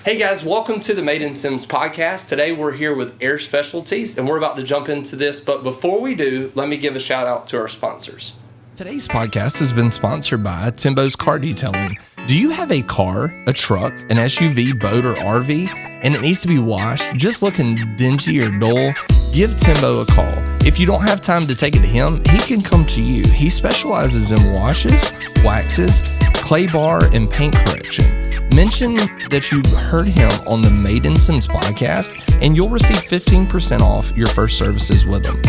Hey guys, welcome to the Made in Sims podcast. Today we're here with Air Specialties and we're about to jump into this, but before we do, let me give a shout out to our sponsors. Today's podcast has been sponsored by Timbo's Car Detailing. Do you have a car, a truck, an SUV, boat, or RV, and it needs to be washed, just looking dingy or dull? Give Timbo a call. If you don't have time to take it to him, he can come to you. He specializes in washes, waxes, clay bar, and paint correction. Mention that you heard him on the Made in Sims podcast, and you'll receive 15% off your first services with him.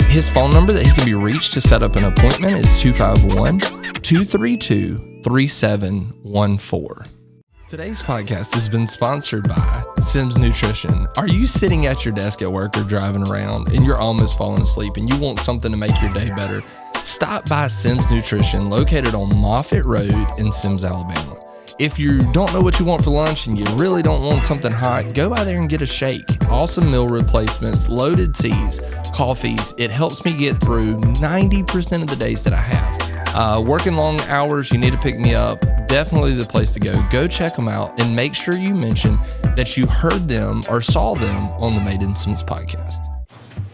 His phone number that he can be reached to set up an appointment is 251-232-3714. Today's podcast has been sponsored by Sims Nutrition. Are you sitting at your desk at work or driving around and you're almost falling asleep and you want something to make your day better? Stop by Sims Nutrition, located on Moffett Road in Sims, Alabama. If you don't know what you want for lunch and you really don't want something hot, go by there and get a shake. Awesome meal replacements, loaded teas, coffees. It helps me get through 90% of the days that I have. Working long hours, you need to pick me up. Definitely the place to go. Go check them out and make sure you mention that you heard them or saw them on the Made in Sims podcast.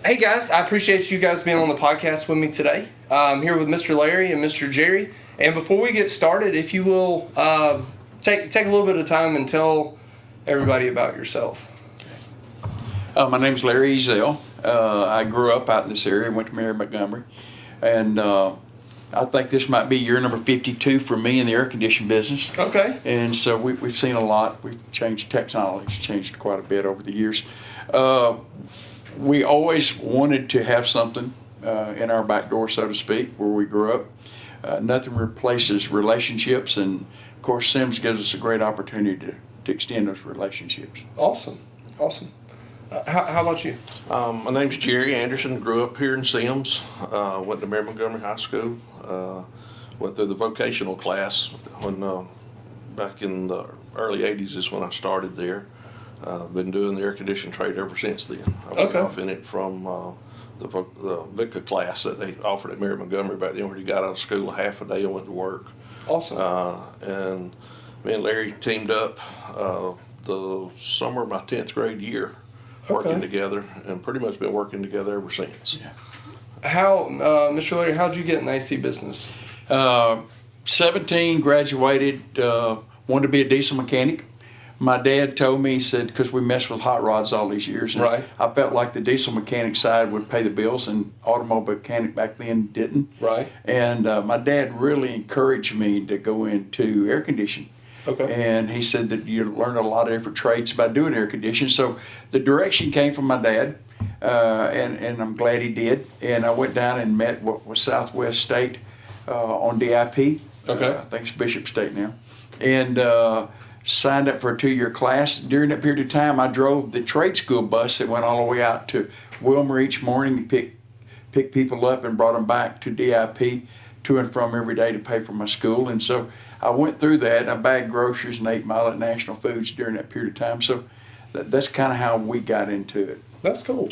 Hey guys, I appreciate you guys being on the podcast with me today. I'm here with Mr. Larry and Mr. Jerry. And before we get started, if you will take a little bit of time and tell everybody about yourself. My name's Larry Ezell. I grew up out in this area, went to Mary Montgomery, and I think this might be year number 52 for me in the air conditioning business. Okay. And so we've seen a lot. We've changed technology's changed quite a bit over the years. We always wanted to have something in our back door, so to speak, where we grew up. Nothing replaces relationships, and of course Sims gives us a great opportunity to extend those relationships. Awesome. How about you? My name's Jerry Anderson. Grew up here in Sims. Went to Mary Montgomery High School. Went through the vocational class when back in the early 80s is when I started there. Been doing the air conditioning trade ever since then. I went off in it from the VICA class that they offered at Mary Montgomery back then, where you got out of school half a day and went to work. Awesome. And me and Larry teamed up the summer of my 10th grade year, working together, and pretty much been working together ever since. Yeah. How, Mr. Larry, how'd you get in the AC business? 17, graduated, wanted to be a diesel mechanic. My dad told me, he said, because we messed with hot rods all these years, and right. I felt like the diesel mechanic side would pay the bills, and automobile mechanic back then didn't. Right. And my dad really encouraged me to go into air conditioning. Okay. And he said that you learn a lot of different trades by doing air conditioning. So the direction came from my dad, and I'm glad he did. And I went down and met what was Southwest State on DIP. Okay. I think it's Bishop State now. And signed up for a 2-year class. During that period of time, I drove the trade school bus that went all the way out to Wilmer each morning and pick people up and brought them back to DIP to and from every day to pay for my school. And so I went through that. I bagged groceries and 8 Mile at National Foods during that period of time. So that's kind of how we got into it. That's cool.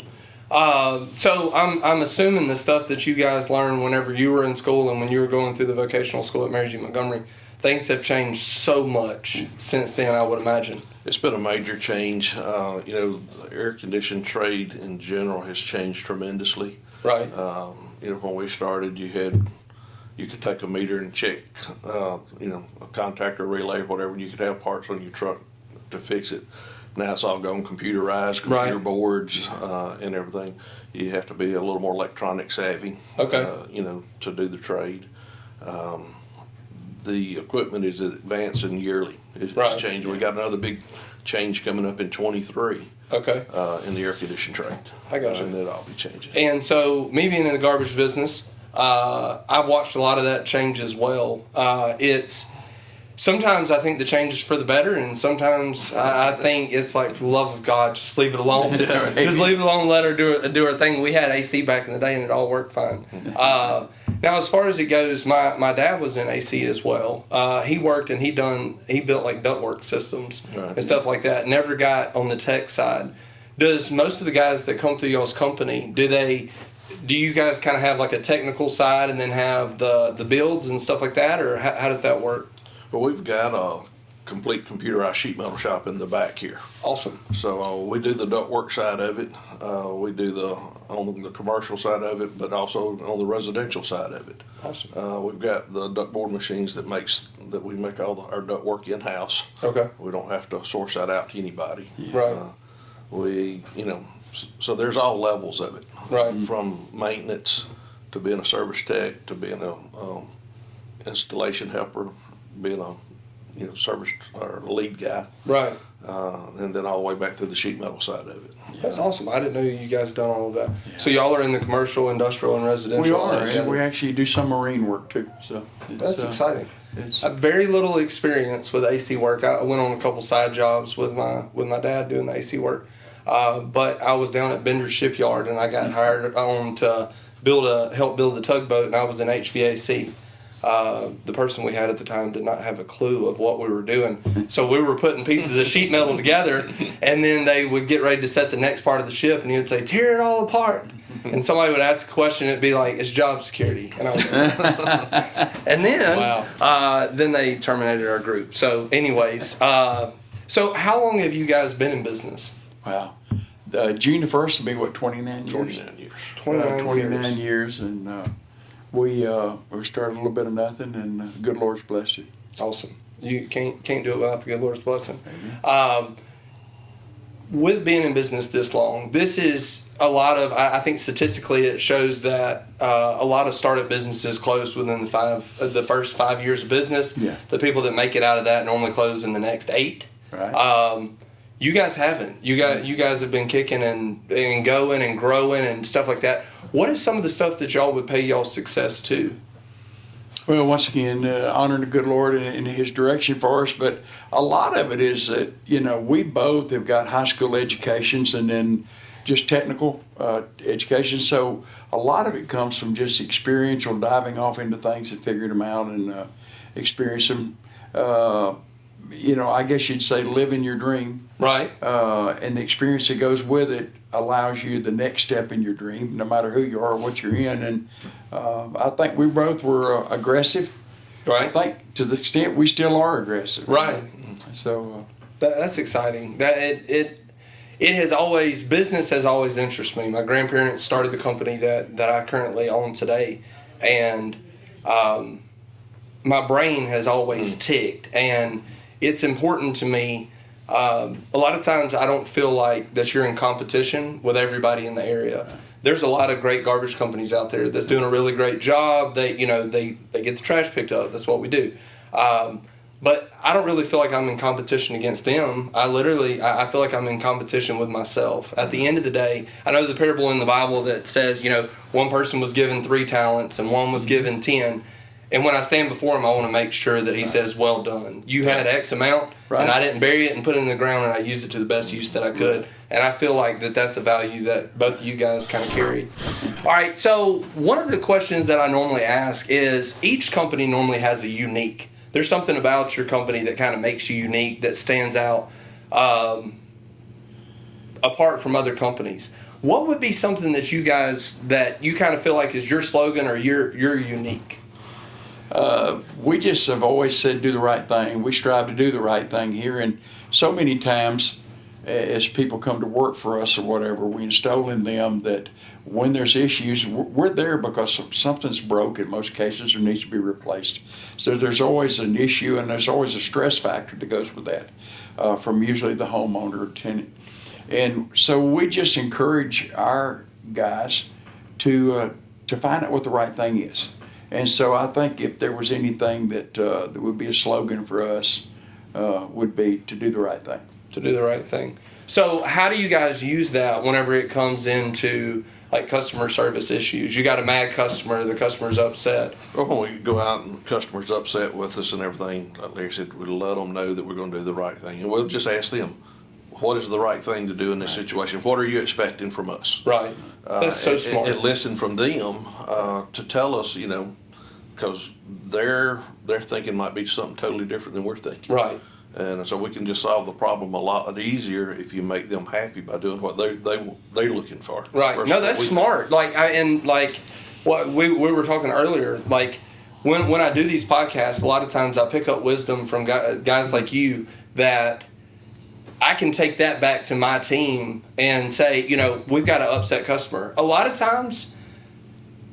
So I'm assuming the stuff that you guys learned whenever you were in school and when you were going through the vocational school at Mary G. Montgomery, things have changed so much since then, I would imagine. It's been a major change. The air conditioning trade in general has changed tremendously. Right. When we started, you could take a meter and check, a contactor relay or whatever, and you could have parts on your truck to fix it. Now it's all gone computerized, computer boards, and everything. You have to be a little more electronic savvy, to do the trade. The equipment is advancing yearly. It's changed. We got another big change coming up in 23. Okay. In the air conditioning trade. I got you. And it'll all be changing. And so, me being in the garbage business, I've watched a lot of that change as well. Sometimes I think the change is for the better, and sometimes I think it's like, for the love of God, just leave it alone. Just leave it alone, let her do her thing. We had AC back in the day, and it all worked fine. Now, as far as it goes, my dad was in AC as well. He worked and he built like ductwork systems and stuff like that. Never got on the tech side. Does most of the guys that come through y'all's company, do you guys kind of have like a technical side and then have the builds and stuff like that, or how does that work? Well, we've got a complete computerized sheet metal shop in the back here. Awesome. So we do the ductwork side of it. We do on the commercial side of it, but also on the residential side of it. Awesome. We've got the ductboard machines that we make all our ductwork in house. Okay. We don't have to source that out to anybody. Right. So there's all levels of it. Right. From maintenance to being a service tech to being a installation helper, being a service or lead guy. Right. And then all the way back to the sheet metal side of it. That's awesome. I didn't know you guys done all of that. Yeah. So y'all are in the commercial, industrial, and residential. We are, and we actually do some marine work too. So that's exciting. It's I have very little experience with AC work. I went on a couple side jobs with my dad doing the AC work, but I was down at Bender's Shipyard and I got hired on to help build the tugboat, and I was in HVAC. The person we had at the time did not have a clue of what we were doing. So we were putting pieces of sheet metal together, and then they would get ready to set the next part of the ship, and he would say, "Tear it all apart." And somebody would ask a question, and it'd be like, "It's job security." And I was and then, then they terminated our group. So anyways, so how long have you guys been in business? Wow. June the 1st will be, what, 29 years? 29 years. 29 years, and we started a little bit of nothing, and the good Lord's blessed it. Awesome. You can't do it without the good Lord's blessing. With being in business this long, this is a lot of, I think statistically it shows that a lot of startup businesses close within the first 5 years of business. Yeah. The people that make it out of that normally close in the next 8. Right. You guys haven't. You guys have been kicking and going and growing and stuff like that. What is some of the stuff that y'all would pay y'all success to? Well, once again, honoring the good Lord in His direction for us, but a lot of it is that, we both have got high school educations and then just technical education. So a lot of it comes from just experiential diving off into things and figuring them out and experiencing them. I guess you'd say living your dream. Right. And the experience that goes with it allows you the next step in your dream, no matter who you are or what you're in. And I think we both were aggressive. Right. I think to the extent we still are aggressive. Right. So that's exciting. That it has always, business has always interested me. My grandparents started the company that I currently own today, and my brain has always ticked, and it's important to me. A lot of times I don't feel like that you're in competition with everybody in the area. There's a lot of great garbage companies out there that's doing a really great job. They get the trash picked up. That's what we do. But I don't really feel like I'm in competition against them. I feel like I'm in competition with myself. At the end of the day, I know the parable in the Bible that says, one person was given 3 talents and one was given 10. And when I stand before him, I want to make sure that he says, "Well done. You had X amount, and I didn't bury it and put it in the ground, and I used it to the best use that I could." And I feel like that's a value that both of you guys kind of carry. All right, so one of the questions that I normally ask is, each company normally has a unique. There's something about your company that kind of makes you unique, that stands out apart from other companies. What would be something that you guys, that you kind of feel like is your slogan or you're unique? We just have always said do the right thing. We strive to do the right thing here, and so many times as people come to work for us or whatever, we instill in them that when there's issues, we're there because something's broke in most cases or needs to be replaced. So there's always an issue, and there's always a stress factor that goes with that from usually the homeowner or tenant. And so we just encourage our guys to find out what the right thing is. And so I think if there was anything that would be a slogan for us, would be to do the right thing. To do the right thing. So how do you guys use that whenever it comes into like customer service issues? You got a mad customer, the customer's upset. Well, when we go out and the customer's upset with us and everything, like I said, we'll let them know that we're going to do the right thing. And we'll just ask them, what is the right thing to do in this situation? What are you expecting from us? Right. That's so smart. And listen from them to tell us, because their thinking might be something totally different than we're thinking. Right. And so we can just solve the problem a lot easier if you make them happy by doing what they're looking for. Right. No, that's smart. What we were talking earlier, like when I do these podcasts, a lot of times I pick up wisdom from guys like you that I can take that back to my team and say, we've got an upset customer. A lot of times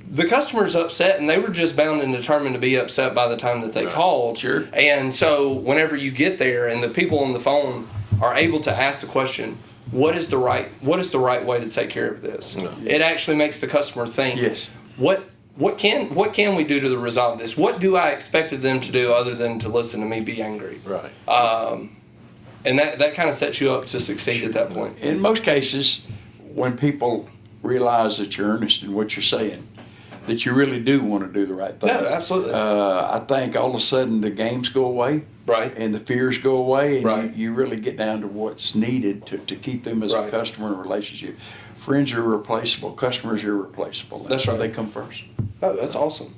the customer's upset and they were just bound and determined to be upset by the time that they called. Sure. And so whenever you get there and the people on the phone are able to ask the question, what is the right way to take care of this? Yeah. It actually makes the customer think, Yes. What can we do to resolve this? What do I expected them to do other than to listen to me be angry? Right. And that kind of sets you up to succeed at that point. In most cases, when people realize that you're earnest in what you're saying, that you really do want to do the right thing. No, absolutely. I think all of a sudden the games go away. Right. And the fears go away, and Right. you really get down to what's needed to keep them as Right. a customer in a relationship. Friends are irreplaceable. Customers are irreplaceable. That's right. They come first. Oh, that's awesome.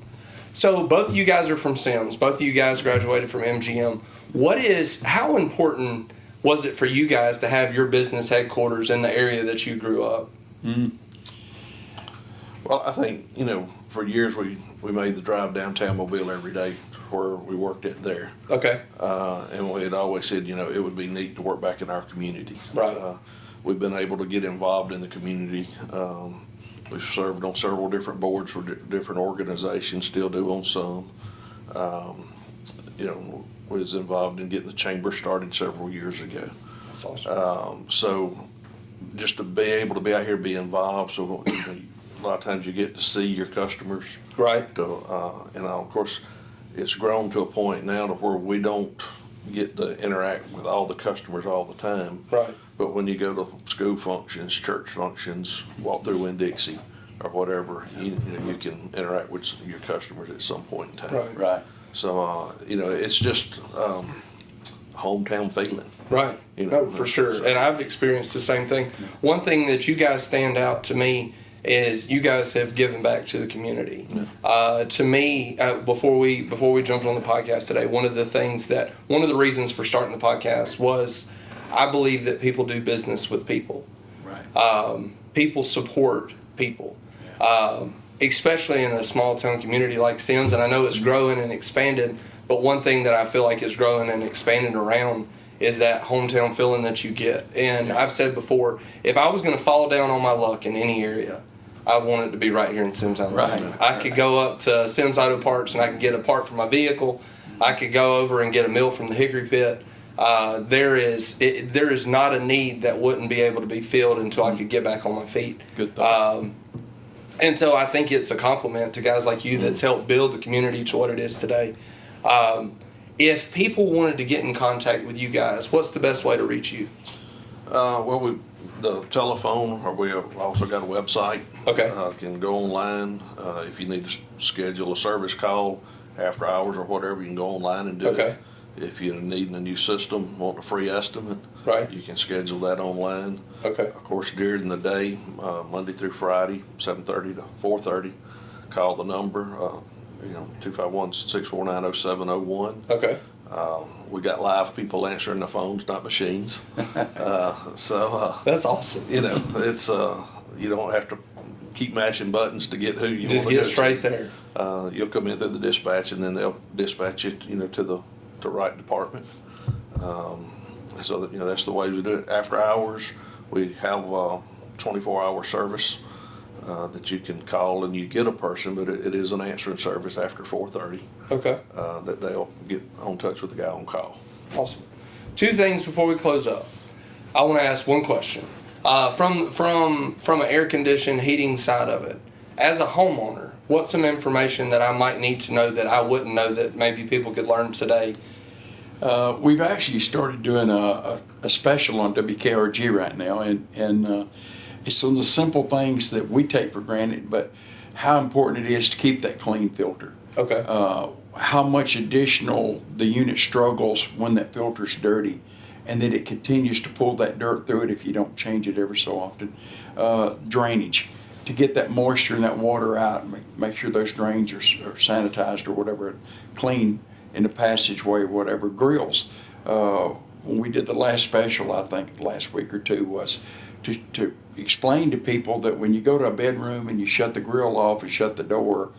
So both of you guys are from Sims. Both of you guys graduated from MGM. How important was it for you guys to have your business headquarters in the area that you grew up? Well, I think, for years we made the drive downtown Mobile every day where we worked at there. Okay. And we had always said, it would be neat to work back in our community. Right. We've been able to get involved in the community. We've served on several different boards for different organizations, still do on some. Was involved in getting the chamber started several years ago. That's awesome. So just to be able to be out here, be involved, so a lot of times you get to see your customers. Right. And of course, it's grown to a point now to where we don't get to interact with all the customers all the time. Right. But when you go to school functions, church functions, walk through Winn-Dixie or whatever, you can interact with your customers at some point in time. Right. Right. So, it's just hometown feeling. Right. No, for sure. And I've experienced the same thing. One thing that you guys stand out to me is you guys have given back to the community. Yeah. To me, before we jumped on the podcast today, one of the reasons for starting the podcast was I believe that people do business with people. Right. People support people. Especially in a small town community like Sims, and I know it's growing and expanded, but one thing that I feel like is growing and expanding around is that hometown feeling that you get. And I've said before, if I was going to fall down on my luck in any area, I want it to be right here in Sims, Alabama. Right. I could go up to Sims Auto Parts and I could get a part for my vehicle. I could go over and get a meal from the Hickory Pit. There is not a need that wouldn't be able to be filled until I could get back on my feet. Good thought. And so I think it's a compliment to guys like you that's helped build the community to what it is today. If people wanted to get in contact with you guys, what's the best way to reach you? The telephone, or we have also got a website. Okay. Can go online. If you need to schedule a service call after hours or whatever, you can go online and do Okay. it. If you're needing a new system, want a free estimate, Right. you can schedule that online. Okay. Of course, during the day, Monday through Friday, 7:30 to 4:30, call the number, 251-649-0701. Okay. We got live people answering the phones, not machines. That's awesome. It's you don't have to keep mashing buttons to get who you Just want to get straight there. You'll come in through the dispatch, and then they'll dispatch you, to the right department. So that that's the way we do it. After hours, we have 24-hour service that you can call and you get a person, but it is an answering service after 4:30. Okay. That they'll get on touch with the guy on call. Awesome. Two things before we close up. I want to ask one question. From an air conditioned heating side of it, as a homeowner, what's some information that I might need to know that I wouldn't know that maybe people could learn today? We've actually started doing a special on WKRG right now, and it's one of the simple things that we take for granted, but how important it is to keep that clean filter. Okay. How much additional the unit struggles when that filter's dirty, and that it continues to pull that dirt through it if you don't change it ever so often. Drainage, to get that moisture and that water out, make sure those drains are sanitized or whatever, clean in the passageway, whatever. Grills. When we did the last special, I think last week or two, was to explain to people that when you go to a bedroom and you shut the grill off and shut the door,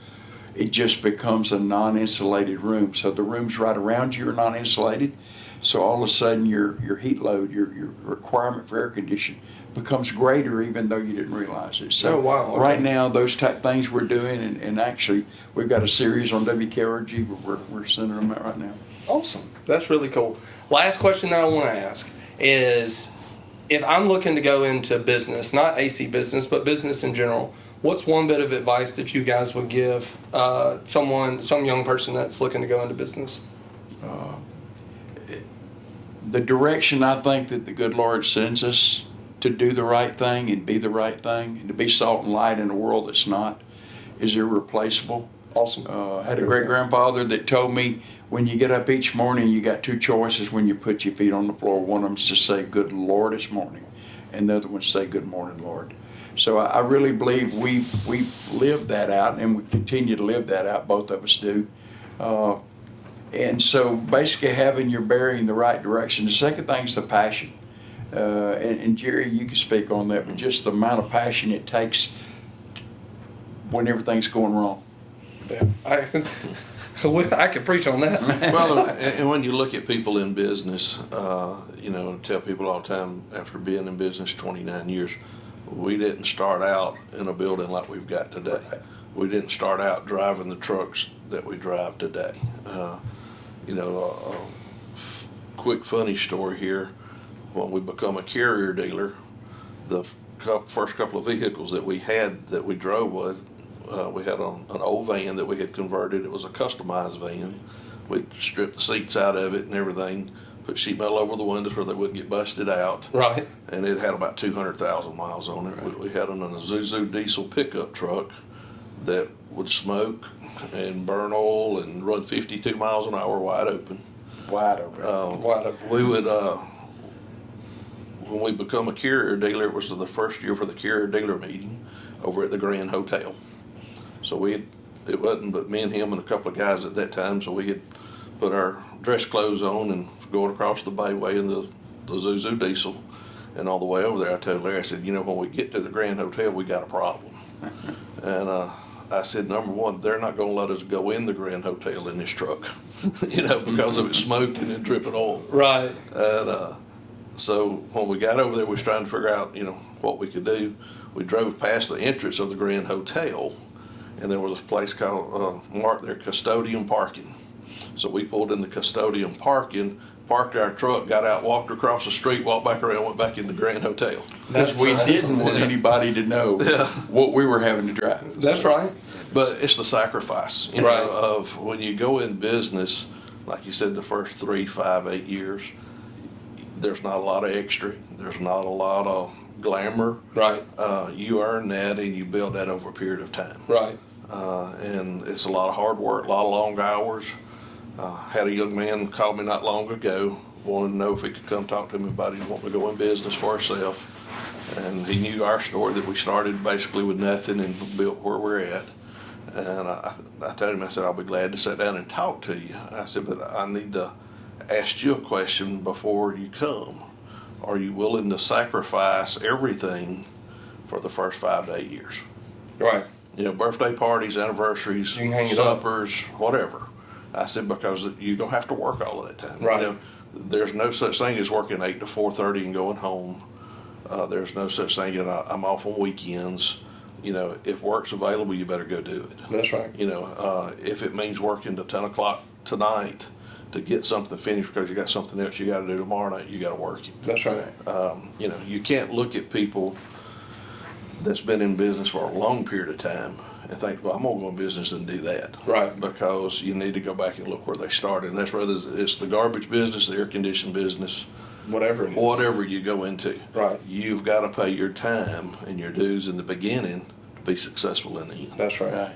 it just becomes a non-insulated room. So the rooms right around you are non-insulated. So all of a sudden your heat load, your requirement for air conditioning becomes greater even though you didn't realize it. So Oh, wow. Okay. right now, those type things we're doing, and actually we've got a series on WKRG where we're sending them out right now. Awesome. That's really cool. Last question that I want to ask is, if I'm looking to go into business, not AC business, but business in general, what's one bit of advice that you guys would give some young person that's looking to go into business? The direction I think that the good Lord sends us to do the right thing and be the right thing and to be salt and light in a world that's not is irreplaceable. Awesome. I had a great grandfather that told me, when you get up each morning, you got two choices when you put your feet on the floor. One of them is to say, "Good Lord, it's morning," and the other one is say, "Good morning, Lord." So I really believe we've lived that out, and we continue to live that out. Both of us do. And so basically having your bearing in the right direction. The second thing is the passion. And Jerry, you can speak on that, but just the amount of passion it takes when everything's going wrong. Yeah, I could preach on that. Well, and when you look at people in business, tell people all the time, after being in business 29 years, we didn't start out in a building like we've got today. We didn't start out driving the trucks that we drive today. Quick funny story here. When we become a carrier dealer, the first couple of vehicles that we drove with, we had an old van that we had converted. It was a customized van. We stripped the seats out of it and everything, put sheet metal over the windows where they wouldn't get busted out. Right. And it had about 200,000 miles on it. Right. We had it on a Zuzu diesel pickup truck that would smoke and burn oil and run 52 miles an hour wide open. Wide open. Wide open. We would, when we become a carrier dealer, it was the first year for the carrier dealer meeting over at the Grand Hotel. So it wasn't but me and him and a couple of guys at that time, so we had put our dress clothes on and going across the bayway in the Zuzu diesel. And all the way over there, I told Larry, I said, when we get to the Grand Hotel, we got a problem. And I said, number one, they're not going to let us go in the Grand Hotel in this truck, because of it smoking and dripping oil. Right. And so when we got over there, we was trying to figure out, what we could do. We drove past the entrance of the Grand Hotel, and there was a place called marked there, custodian parking. So we pulled in the custodian parking, parked our truck, got out, walked across the street, walked back around, went back in the Grand Hotel. Because we didn't want anybody to know what we were having to drive. That's right. But it's the sacrifice, Right. of when you go in business, like you said, the first 3, 5, 8 years, there's not a lot of extra. There's not a lot of glamour. Right. You earn that and you build that over a period of time. Right. And it's a lot of hard work, a lot of long hours. Had a young man call me not long ago, wanted to know if he could come talk to me about it. He wanted to go in business for himself. And he knew our story, that we started basically with nothing and built where we're at. And I told him, I said, I'll be glad to sit down and talk to you. I said, but I need to ask you a question before you come. Are you willing to sacrifice everything for the first 5 to 8 years? Right. Birthday parties, anniversaries, You can hang it suppers, whatever. I said, because you're going to have to work all of that time. Right. There's no such thing as working 8 to 4:30 and going home. There's no such thing as I'm off on weekends. If work's available, you better go do it. That's right. If it means working to 10 o'clock tonight to get something finished because you got something else you got to do tomorrow night, you got to work it. That's right. You can't look at people that's been in business for a long period of time and think, well, I'm going to go in business and do that. Right. Because you need to go back and look where they started. And that's whether it's the garbage business, the air conditioning business, Whatever it is. whatever you go into. Right. You've got to pay your time and your dues in the beginning to be successful in the end. That's right. Right.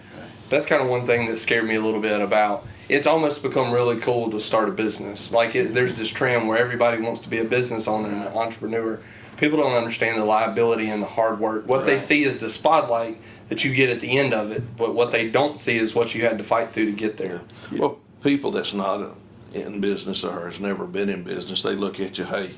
That's kind of one thing that scared me a little bit about. It's almost become really cool to start a business. There's this trend where everybody wants to be a business owner and an entrepreneur. People don't understand the liability and the hard work. What they see is the spotlight that you get at the end of it, but what they don't see is what you had to fight through to get there. Well, people that's not in business or has never been in business, they look at you, hey,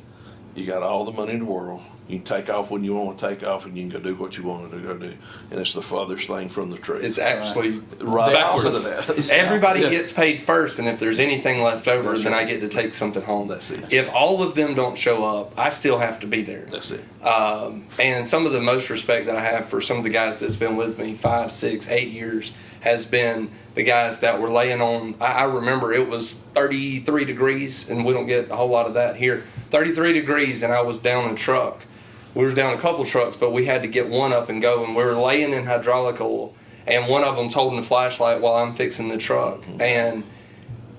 you got all the money in the world, You can take off when you want to take off, and you can go do what you want to go do. And it's the farthest thing from the truth. It's actually right backwards. that. Everybody gets paid first, and if there's anything left over, then I get to take something home. That's it. If all of them don't show up, I still have to be there. That's it. And some of the most respect that I have for some of the guys that's been with me 5, 6, 8 years has been the guys that were laying on. I remember it was 33 degrees, and we don't get a whole lot of that here. 33 degrees, and I was down a truck. We were down a couple trucks, but we had to get one up and go, and we were laying in hydraulic oil, and one of them's holding the flashlight while I'm fixing the truck. And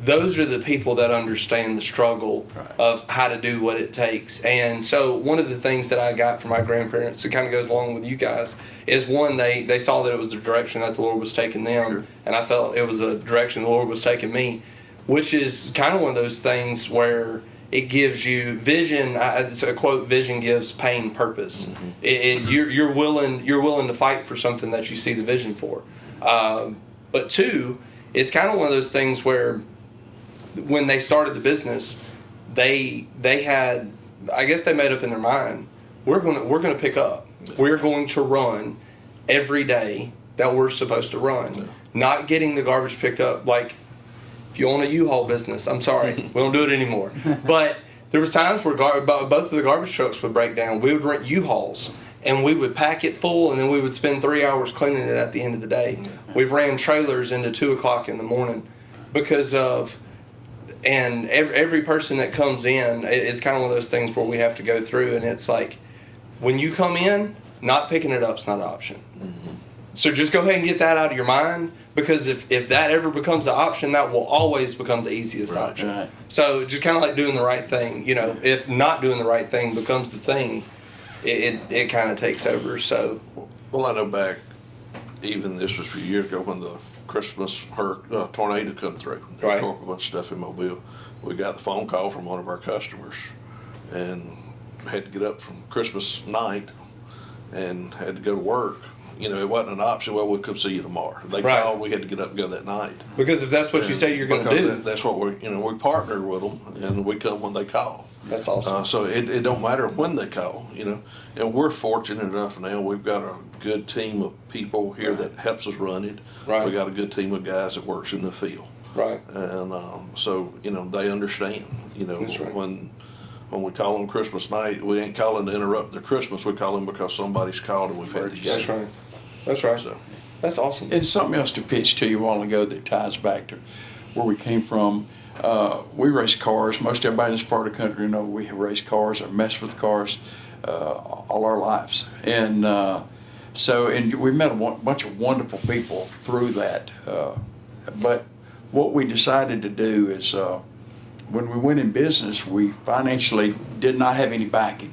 those are the people that understand the struggle of how to do what it takes. And so one of the things that I got from my grandparents, it kind of goes along with you guys, is one, they saw that it was the direction that the Lord was taking them, and I felt it was a direction the Lord was taking me, which is kind of one of those things where it gives you vision. It's a quote: "Vision gives pain purpose." You're willing to fight for something that you see the vision for. But two, it's kind of one of those things where when they started the business, they had, I guess they made up in their mind, we're gonna pick up. We're going to run every day that we're supposed to run. Yeah. Not getting the garbage picked up like. If you own a U-Haul business, I'm sorry, we don't do it anymore. But there was times where both of the garbage trucks would break down. We would rent U-Hauls, and we would pack it full, and then we would spend 3 hours cleaning it at the end of the day. We've ran trailers into 2 o'clock in the morning because of, and every person that comes in, it's kind of one of those things where we have to go through, and it's like, when you come in, not picking it up is not an option. So just go ahead and get that out of your mind, because if that ever becomes an option, that will always become the easiest option. Right. So just kind of like doing the right thing. If not doing the right thing becomes the thing, it kind of takes over. So, well, I know back, even this was a few years ago when the Christmas tornado come through. Right. Tore up a bunch of stuff in Mobile. We got the phone call from one of our customers, and had to get up from Christmas night and had to go to work. It wasn't an option. Well, we'll come see you tomorrow. They called. We had to get up and go that night. Because if that's what you say you're going to do, that's what we partner with them, and we come when they call. That's awesome. So it don't matter when they call. And we're fortunate enough now. We've got a good team of people here that helps us run it. Right. We got a good team of guys that works in the field. Right. And so they understand. That's right. When we call on Christmas night, we ain't calling to interrupt their Christmas. We call them because somebody's called and we've had to get. That's right. That's right. So, that's awesome. And something else to pitch to you a while ago that ties back to where we came from. We race cars. Most everybody in this part of the country we have raced cars or messed with cars all our lives. And we met a bunch of wonderful people through that. But what we decided to do is when we went in business, we financially did not have any backing.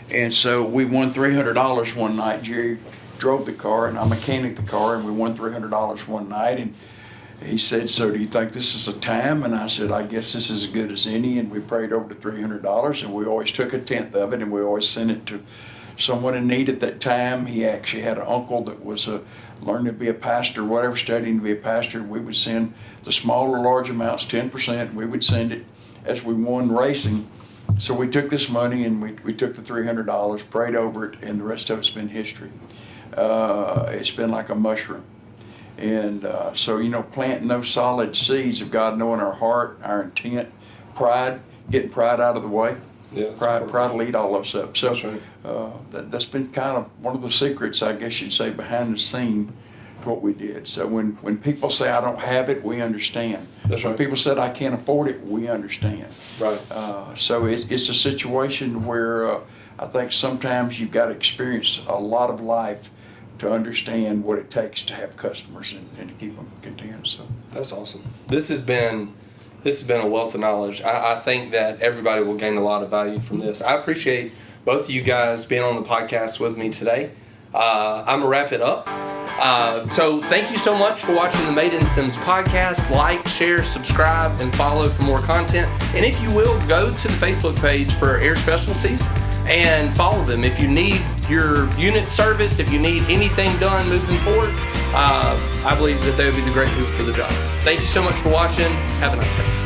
And so we won $300 one night. Jerry drove the car and I mechanicked the car, and we won $300 one night. And he said, "So do you think this is a time?" And I said, "I guess this is as good as any." And we prayed over the $300, and we always took a tenth of it, and we always sent it to someone in need at that time. He actually had an uncle that was learning to be a pastor, whatever, studying to be a pastor, and we would send the small or large amounts, 10%, and we would send it as we won racing. So we took this money and we took the $300, prayed over it, and the rest of it's been history. It's been like a mushroom. And so, planting those solid seeds of God knowing our heart, our intent, pride, getting pride out of the way. Yeah, pride will eat all of us up. So that's right. That's been kind of one of the secrets, I guess you'd say, behind the scene to what we did. So when people say, "I don't have it," we understand. That's right. When people said, "I can't afford it," we understand. Right. So it's a situation where I think sometimes you've got to experience a lot of life to understand what it takes to have customers and to keep them content. So that's awesome. This has been a wealth of knowledge. I think that everybody will gain a lot of value from this. I appreciate both of you guys being on the podcast with me today. I'm gonna wrap it up. So thank you so much for watching the Made in Sims podcast. Like, share, subscribe, and follow for more content. And if you will, go to the Facebook page for Air Specialties and follow them. If you need your unit serviced, if you need anything done moving forward, I believe that they would be the great people for the job. Thank you so much for watching. Have a nice day.